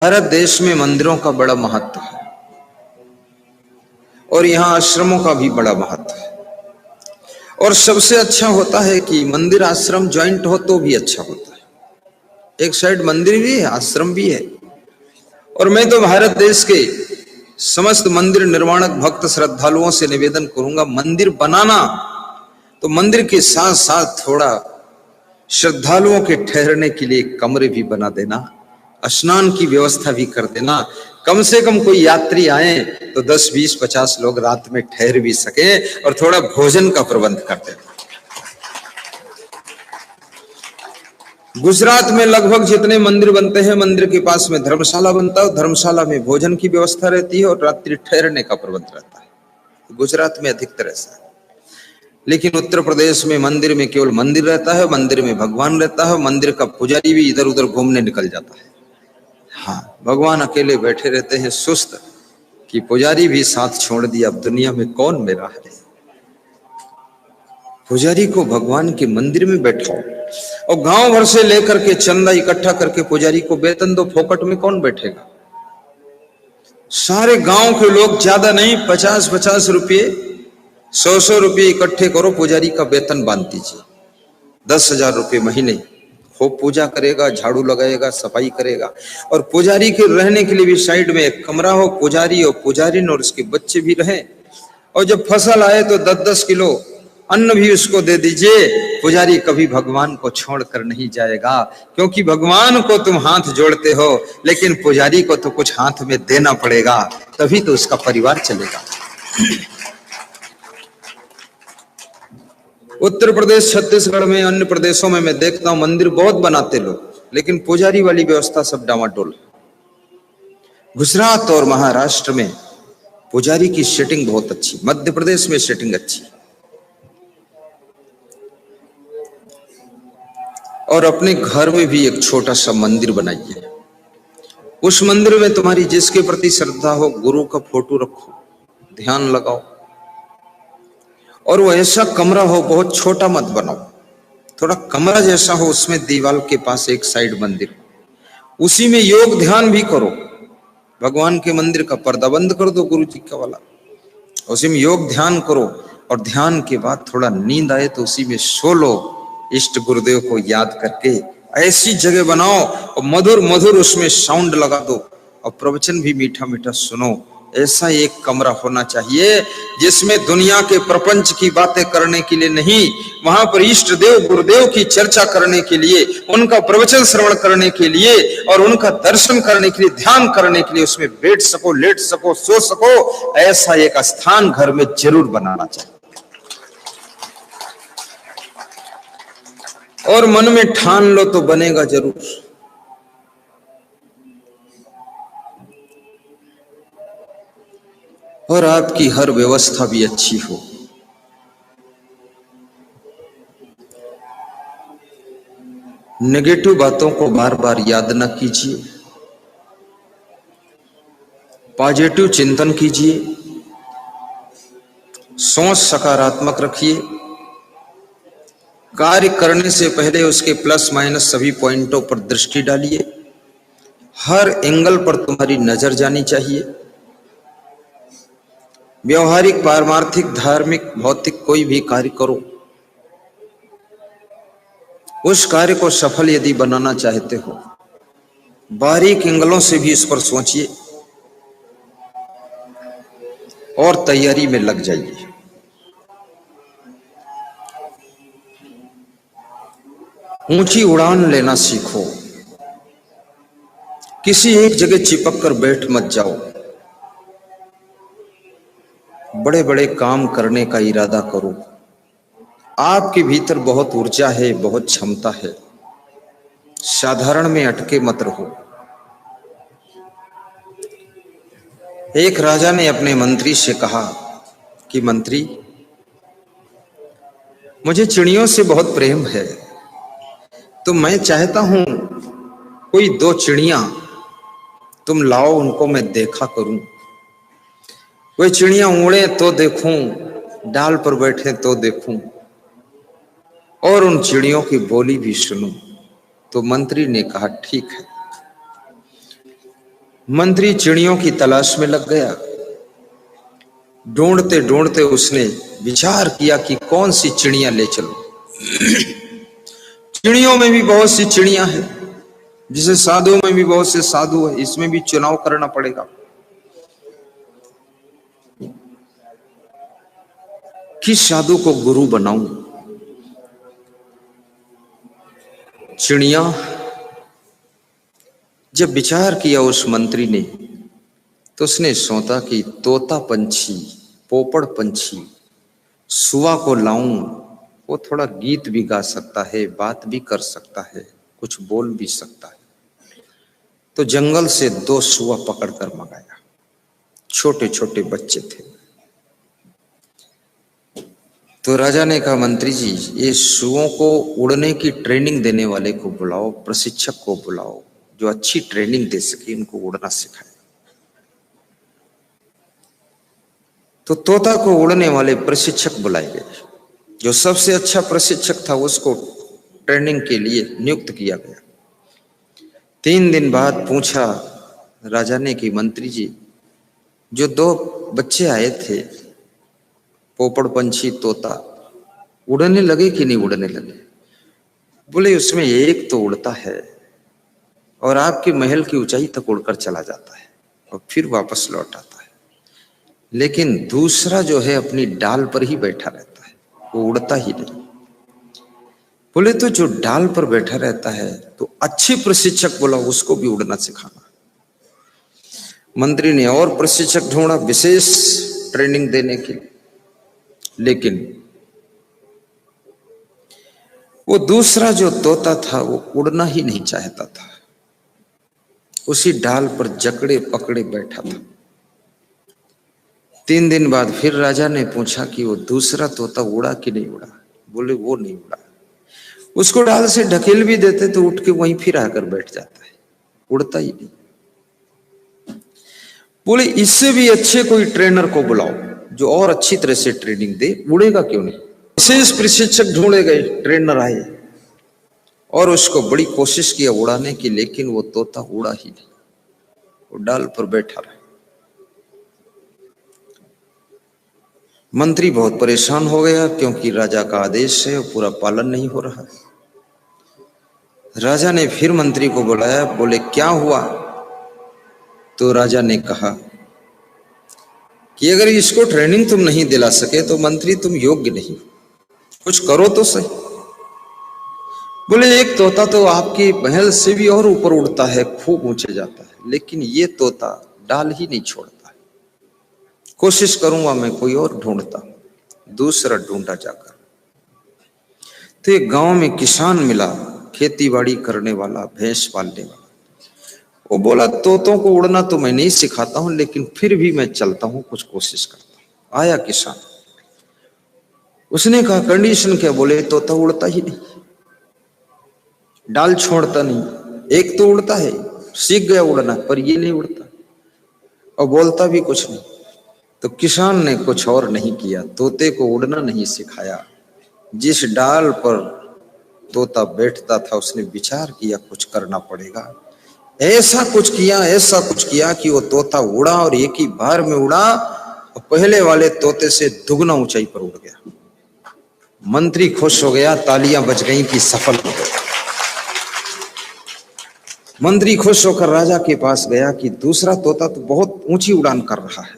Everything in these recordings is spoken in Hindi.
भारत देश में मंदिरों का बड़ा महत्व है और यहाँ आश्रमों का भी बड़ा महत्व है। और सबसे अच्छा होता है कि मंदिर आश्रम ज्वाइंट हो तो भी अच्छा होता है। एक साइड मंदिर भी है, आश्रम भी है। और मैं तो भारत देश के समस्त मंदिर निर्माणक भक्त श्रद्धालुओं से निवेदन करूंगा, मंदिर बनाना तो मंदिर के साथ साथ थोड़ा श्रद्धालुओं के ठहरने के लिए कमरे भी बना देना, स्नान की व्यवस्था भी कर देना। कम से कम कोई यात्री आए तो 10, 20, 50 लोग रात में ठहर भी सके और थोड़ा भोजन का प्रबंध कर देना। गुजरात में लगभग जितने मंदिर बनते हैं, मंदिर के पास में धर्मशाला बनता है, धर्मशाला में भोजन की व्यवस्था रहती है और रात्रि ठहरने का प्रबंध रहता है। गुजरात में अधिकतर ऐसा है। लेकिन उत्तर प्रदेश में मंदिर में केवल मंदिर रहता है, मंदिर में भगवान रहता है, मंदिर का पुजारी भी इधर उधर घूमने निकल जाता है। हाँ, भगवान अकेले बैठे रहते हैं सुस्त, कि पुजारी भी साथ छोड़ दिया, अब दुनिया में कौन मेरा है। पुजारी को भगवान के मंदिर में बैठाओ और गांव भर से लेकर के चंदा इकट्ठा करके पुजारी को वेतन दो, फोकट में कौन बैठेगा। सारे गांव के लोग, ज्यादा नहीं, 50-50 रुपये, 100-100 रुपये इकट्ठे करो, पुजारी का वेतन बांध दीजिए, 10,000 रुपये महीने। खूब पूजा करेगा, झाड़ू लगाएगा, सफाई करेगा। और पुजारी के रहने के लिए भी साइड में एक कमरा हो, पुजारी और पुजारिन और उसके बच्चे भी रहे। और जब फसल आए तो 10-10 किलो अन्न भी उसको दे दीजिए। पुजारी कभी भगवान को छोड़कर नहीं जाएगा, क्योंकि भगवान को तुम हाथ जोड़ते हो, लेकिन पुजारी को तो कुछ हाथ में देना पड़ेगा, तभी तो उसका परिवार चलेगा। उत्तर प्रदेश, छत्तीसगढ़ में, अन्य प्रदेशों में मैं देखता हूं मंदिर बहुत बनाते लोग, लेकिन पुजारी वाली व्यवस्था सब डामाडोल। गुजरात और महाराष्ट्र में पुजारी की सेटिंग बहुत अच्छी, मध्य प्रदेश में सेटिंग अच्छी। और अपने घर में भी एक छोटा सा मंदिर बनाइए। उस मंदिर में तुम्हारी जिसके प्रति श्रद्धा हो, गुरु का फोटो रखो, ध्यान लगाओ। और वो ऐसा कमरा हो, बहुत छोटा मत बनाओ, थोड़ा कमरा जैसा हो, उसमें दीवार के पास एक साइड मंदिर, उसी में योग ध्यान भी करो। भगवान के मंदिर का पर्दा बंद कर दो, गुरु जी का वाला, उसी में योग ध्यान करो। और ध्यान के बाद थोड़ा नींद आए तो उसी में सो लो, इष्ट गुरुदेव को याद करके। ऐसी जगह बनाओ और मधुर मधुर उसमें साउंड लगा दो और प्रवचन भी मीठा मीठा सुनो। ऐसा एक कमरा होना चाहिए जिसमें दुनिया के प्रपंच की बातें करने के लिए नहीं, वहां पर इष्ट देव गुरुदेव की चर्चा करने के लिए, उनका प्रवचन श्रवण करने के लिए और उनका दर्शन करने के लिए, ध्यान करने के लिए उसमें बैठ सको, लेट सको, सो सको। ऐसा एक स्थान घर में जरूर बनाना चाहिए। और मन में ठान लो तो बनेगा जरूर। और आपकी हर व्यवस्था भी अच्छी हो। नेगेटिव बातों को बार बार याद न कीजिए, पॉजिटिव चिंतन कीजिए, सोच सकारात्मक रखिए। कार्य करने से पहले उसके प्लस माइनस सभी पॉइंटों पर दृष्टि डालिए। हर एंगल पर तुम्हारी नजर जानी चाहिए। व्यवहारिक, पारमार्थिक, धार्मिक, भौतिक कोई भी कार्य करो, उस कार्य को सफल यदि बनाना चाहते हो, बारीक एंगलों से भी इस पर सोचिए और तैयारी में लग जाइए। ऊंची उड़ान लेना सीखो, किसी एक जगह चिपक कर बैठ मत जाओ। बड़े बड़े काम करने का इरादा करो। आपके भीतर बहुत ऊर्जा है, बहुत क्षमता है, साधारण में अटके मत रहो। एक राजा ने अपने मंत्री से कहा कि मंत्री, मुझे चिड़ियों से बहुत प्रेम है, तो मैं चाहता हूं कोई 2 चिड़ियां तुम लाओ, उनको मैं देखा करूं। कोई चिड़ियां उड़े तो देखूं, डाल पर बैठे तो देखूं, और उन चिड़ियों की बोली भी सुनूं। तो मंत्री ने कहा ठीक है। मंत्री चिड़ियों की तलाश में लग गया। ढूंढते ढूंढते उसने विचार किया कि कौन सी चिड़ियां ले चलूं। चिड़ियों में भी बहुत सी चिड़ियां हैं, जिसे साधुओं में भी बहुत से साधु है, इसमें भी चुनाव करना पड़ेगा। किस साधु को गुरु बनाऊं? चिड़िया जब विचार किया उस मंत्री ने, तो उसने सोचा कि तोता पंछी, पोपड़ पंछी, सुआ को लाऊं। वो थोड़ा गीत भी गा सकता है, बात भी कर सकता है, कुछ बोल भी सकता है। तो जंगल से 2 सुआ पकड़कर मंगाया। छोटे छोटे बच्चे थे। तो राजा ने कहा, मंत्री जी, ये सुओं को उड़ने की ट्रेनिंग देने वाले को बुलाओ, प्रशिक्षक को बुलाओ, जो अच्छी ट्रेनिंग दे सके, इनको उड़ना सिखाए। तो तोता को उड़ने वाले प्रशिक्षक बुलाए गए। जो सबसे अच्छा प्रशिक्षक था उसको ट्रेनिंग के लिए नियुक्त किया गया। 3 दिन बाद पूछा राजा ने कि मंत्री जी, जो 2 बच्चे आए थे, पोपड़ पंछी तोता, उड़ने लगे कि नहीं उड़ने लगे? बोले, उसमें एक तो उड़ता है और आपके महल की ऊंचाई तक उड़कर चला जाता है और फिर वापस लौट आता है, लेकिन दूसरा जो है अपनी डाल पर ही बैठा रहता है, वो उड़ता ही नहीं। बोले, तो जो डाल पर बैठा रहता है तो अच्छे प्रशिक्षक बोला, उसको भी उड़ना सिखाना। मंत्री ने और प्रशिक्षक ढूंढा विशेष ट्रेनिंग देने के, लेकिन वो दूसरा जो तोता था वो उड़ना ही नहीं चाहता था, उसी डाल पर जकड़े पकड़े बैठा था। 3 दिन बाद फिर राजा ने पूछा कि वो दूसरा तोता उड़ा कि नहीं उड़ा? बोले, वो नहीं उड़ा। उसको डाल से ढकेल भी देते तो उठ के वहीं फिर आकर बैठ जाता है, उड़ता ही नहीं। बोले, इससे भी अच्छे कोई ट्रेनर को बुलाओ जो और अच्छी तरह से ट्रेनिंग दे, उड़ेगा क्यों नहीं। विशेष प्रशिक्षक ढूंढे गए, ट्रेनर आए और उसको बड़ी कोशिश किया उड़ाने की, लेकिन वो तोता उड़ा ही नहीं, वो डाल पर बैठा रहा। मंत्री बहुत परेशान हो गया, क्योंकि राजा का आदेश है, पूरा पालन नहीं हो रहा। राजा ने फिर मंत्री को बुलाया। बोले, क्या हुआ? तो राजा ने कहा कि अगर इसको ट्रेनिंग तुम नहीं दिला सके तो मंत्री तुम योग्य नहीं, कुछ करो तो सही। बोले, एक तोता तो आपकी महल से भी और ऊपर उड़ता है, खूब ऊंचे जाता है, लेकिन ये तोता डाल ही नहीं छोड़ता है। कोशिश करूंगा मैं, कोई और ढूंढता। दूसरा ढूंढा जाकर, तो एक गांव में किसान मिला, खेती बाड़ी करने वाला, भैंस पालने वाला। वो बोला, तोतों को उड़ना तो मैं नहीं सिखाता हूं, लेकिन फिर भी मैं चलता हूं, कुछ कोशिश करता हूं। आया किसान, उसने कहा, कंडीशन क्या? बोले, तोता उड़ता ही नहीं, डाल छोड़ता नहीं। एक तो उड़ता है, सीख गया उड़ना, पर ये नहीं उड़ता और बोलता भी कुछ नहीं। तो किसान ने कुछ और नहीं किया, तोते को उड़ना नहीं सिखाया। जिस डाल पर तोता बैठता था उसने विचार किया कुछ करना पड़ेगा। ऐसा कुछ किया कि वो तोता उड़ा और एक ही बार में उड़ा और पहले वाले तोते से दुगना ऊंचाई पर उड़ गया। मंत्री खुश हो गया, तालियां बज गईं कि सफल हो गया। मंत्री खुश होकर राजा के पास गया कि दूसरा तोता तो बहुत ऊंची उड़ान कर रहा है,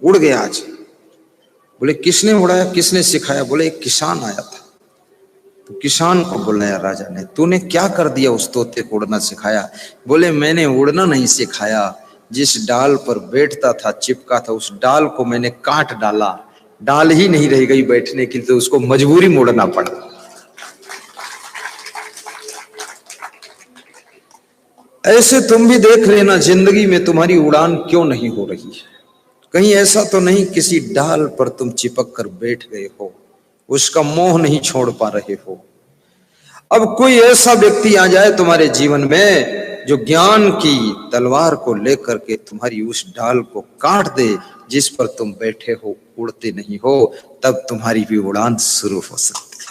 उड़ गया आज। बोले, किसने उड़ाया, किसने सिखाया? बोले, एक किसान आया था। तो किसान को बुलाया राजा ने, तूने क्या कर दिया, उस तोते को उड़ना सिखाया? बोले, मैंने उड़ना नहीं सिखाया, जिस डाल पर बैठता था, चिपका था, उस डाल को मैंने काट डाला, डाल ही नहीं रह गई बैठने की, तो उसको मजबूरी में उड़ना पड़ा। ऐसे तुम भी देख लेना, जिंदगी में तुम्हारी उड़ान क्यों नहीं हो रही है। कहीं ऐसा तो नहीं किसी डाल पर तुम चिपक कर बैठ गए हो, उसका मोह नहीं छोड़ पा रहे हो। अब कोई ऐसा व्यक्ति आ जाए तुम्हारे जीवन में जो ज्ञान की तलवार को लेकर के तुम्हारी उस डाल को काट दे जिस पर तुम बैठे हो, उड़ते नहीं हो, तब तुम्हारी भी उड़ान शुरू हो सकती है।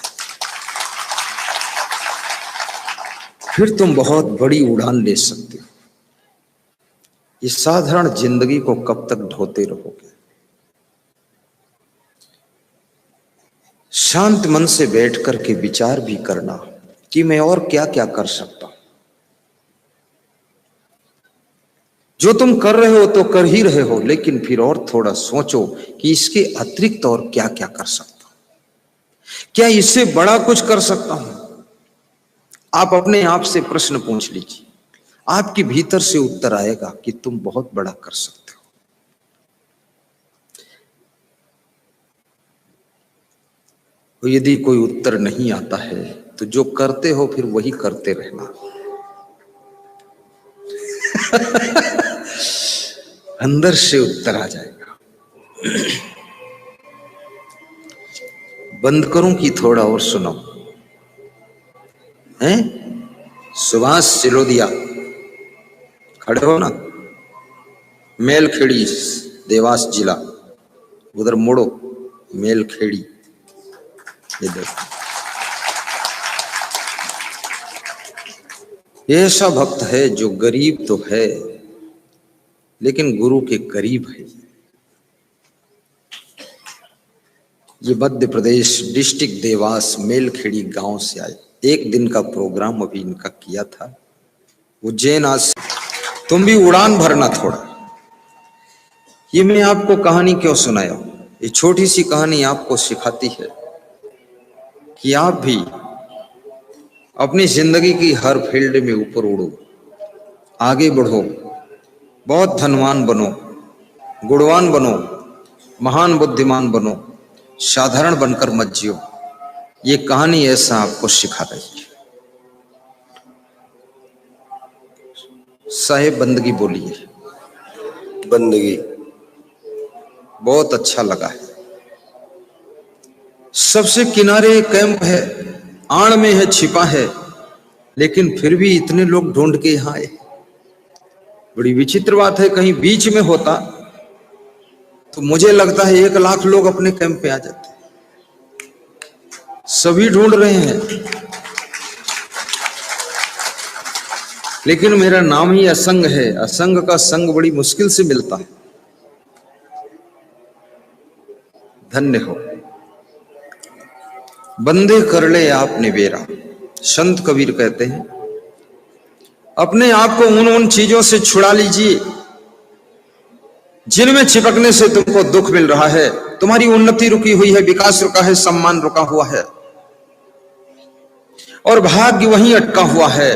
फिर तुम बहुत बड़ी उड़ान ले सकते हो। इस साधारण जिंदगी को कब तक ढोते रहोगे? शांत मन से बैठ करके विचार भी करना कि मैं और क्या क्या कर सकता हूं। जो तुम कर रहे हो तो कर ही रहे हो, लेकिन फिर और थोड़ा सोचो कि इसके अतिरिक्त और क्या क्या कर सकता हूं, क्या इससे बड़ा कुछ कर सकता हूं। आप अपने आप से प्रश्न पूछ लीजिए, आपके भीतर से उत्तर आएगा कि तुम बहुत बड़ा कर सकते हो। तो यदि कोई उत्तर नहीं आता है तो जो करते हो फिर वही करते रहना। अंदर से उत्तर आ जाएगा। बंद करूं कि थोड़ा और सुनो? हैं? सुभाष सिलोदिया खड़े हो ना? मेलखेड़ी, देवास जिला, उधर मुड़ो, मेलखेड़ी, इधर। ऐसा भक्त है जो गरीब तो है लेकिन गुरु के करीब है। ये मध्य प्रदेश डिस्ट्रिक्ट देवास मेलखेड़ी गांव से आए। एक दिन का प्रोग्राम अभी इनका किया था उज्जैन। आज तुम भी उड़ान भरना थोड़ा। ये मैं आपको कहानी क्यों सुनाया? ये छोटी सी कहानी आपको सिखाती है कि आप भी अपनी जिंदगी की हर फील्ड में ऊपर उड़ो, आगे बढ़ो, बहुत धनवान बनो, गुणवान बनो, महान बुद्धिमान बनो, साधारण बनकर मत जियो। ये कहानी ऐसा आपको सिखा रही है। साहेब बंदगी बोलिए। बंदगी बहुत अच्छा लगा है। सबसे किनारे कैंप है, आड़ में है, छिपा है, लेकिन फिर भी इतने लोग ढूंढ के यहां आए। बड़ी विचित्र बात है, कहीं बीच में होता तो मुझे लगता है 1 लाख लोग अपने कैंप पे आ जाते। सभी ढूंढ रहे हैं, लेकिन मेरा नाम ही असंग है। असंग का संग बड़ी मुश्किल से मिलता है। धन्य हो। बंदे कर ले आप निबेरा, संत कबीर कहते हैं। अपने आप को उन चीजों से छुड़ा लीजिए जिनमें चिपकने से तुमको दुख मिल रहा है। तुम्हारी उन्नति रुकी हुई है, विकास रुका है, सम्मान रुका हुआ है और भाग्य वहीं अटका हुआ है।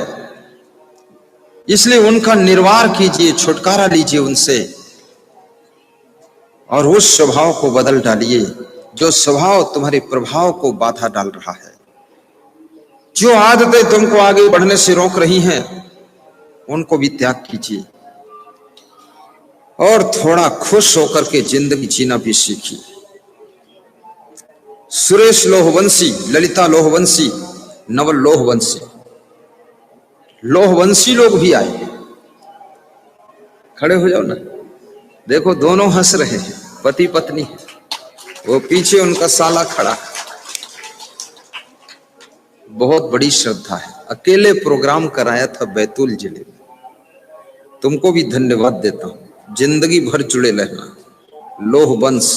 इसलिए उनका निर्वाह कीजिए, छुटकारा लीजिए उनसे और उस स्वभाव को बदल डालिए जो स्वभाव तुम्हारे प्रभाव को बाधा डाल रहा है। जो आदतें तुमको आगे बढ़ने से रोक रही हैं उनको भी त्याग कीजिए और थोड़ा खुश होकर के जिंदगी जीना भी सीखिए। सुरेश लोहवंशी, ललिता लोहवंशी, नवल लोहवंशी, लोहवंशी लोग भी आए। खड़े हो जाओ ना। देखो दोनों हंस रहे हैं, पति पत्नी है, वो पीछे उनका साला खड़ा। बहुत बड़ी श्रद्धा है। अकेले प्रोग्राम कराया था बैतूल जिले में। तुमको भी धन्यवाद देता हूं। जिंदगी भर जुड़े रहना। लोहवंश